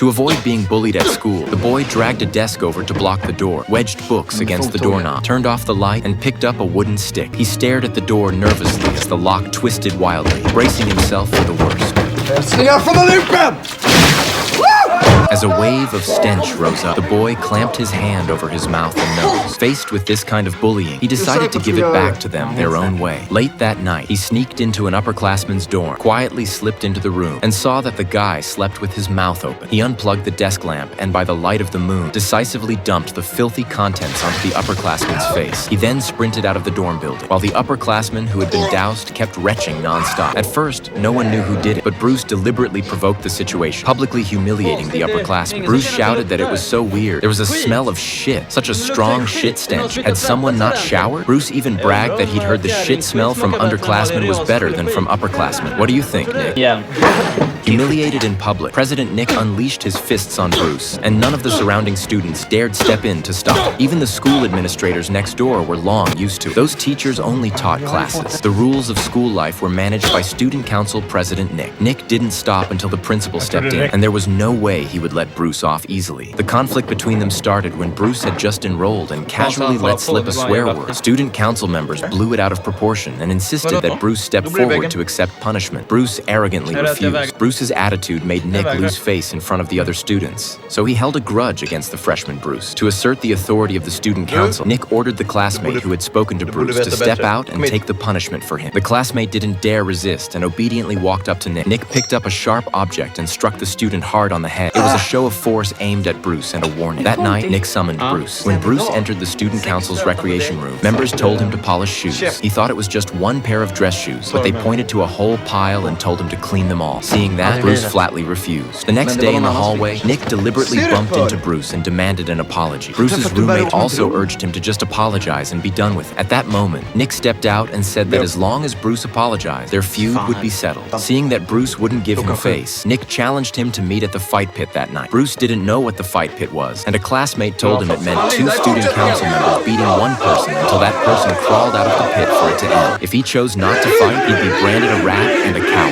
To avoid being bullied at school, the boy dragged a desk over to block the door, wedged books against the doorknob, turned off the light, and picked up a wooden stick. He stared at the door nervously as the lock twisted wildly, bracing himself for the worst. As a wave of stench rose up, the boy clamped his hand over his mouth and nose. Faced with this kind of bullying, he decided to give it back to them their own way. Late that night, he sneaked into an upperclassman's dorm, quietly slipped into the room, and saw that the guy slept with his mouth open. He unplugged the desk lamp and, by the light of the moon, decisively dumped the filthy contents onto the upperclassman's face. He then sprinted out of the dorm building, while the upperclassman who had been doused kept retching nonstop. At first, no one knew who did it, but Bruce deliberately provoked the situation, publicly humiliating the upperclassman. Bruce shouted that it was so weird. There was a smell of shit, such a strong shit stench. Had someone not showered? Bruce even bragged that he'd heard the shit smell from underclassmen was better than from upperclassmen. What do you think, Nick? Yeah. Humiliated in public, President Nick unleashed his fists on Bruce, and none of the surrounding students dared step in to stop. Even the school administrators next door were long used to it. Those teachers only taught classes. The rules of school life were managed by Student Council President Nick. Nick didn't stop until the principal stepped in, and there was no way he would let Bruce off easily. The conflict between them started when Bruce had just enrolled and casually let slip a swear word. Student council members blew it out of proportion and insisted that Bruce step forward to accept punishment. Bruce arrogantly refused. Bruce's attitude made Nick lose face in front of the other students, so he held a grudge against the freshman Bruce. To assert the authority of the student council, Nick ordered the classmate who had spoken to Bruce to step out and take the punishment for him. The classmate didn't dare resist and obediently walked up to Nick. Nick picked up a sharp object and struck the student hard on the head. It was a show of force aimed at Bruce and a warning. That night, Nick summoned Bruce. When Bruce entered the student council's recreation room, members told him to polish shoes. He thought it was just one pair of dress shoes, but they pointed to a whole pile and told him to clean them all. Seeing that, Bruce flatly refused. The next day in the hallway, Nick deliberately bumped into Bruce and demanded an apology. Bruce's roommate also urged him to just apologize and be done with it. At that moment, Nick stepped out and said that as long as Bruce apologized, their feud would be settled. Seeing that Bruce wouldn't give him face, Nick challenged him to meet at the fight pit that night. Bruce didn't know what the fight pit was, and a classmate told him it meant 2 student council members beating one person until that person crawled out of the pit for it to end. If he chose not to fight, he'd be branded a rat and a coward.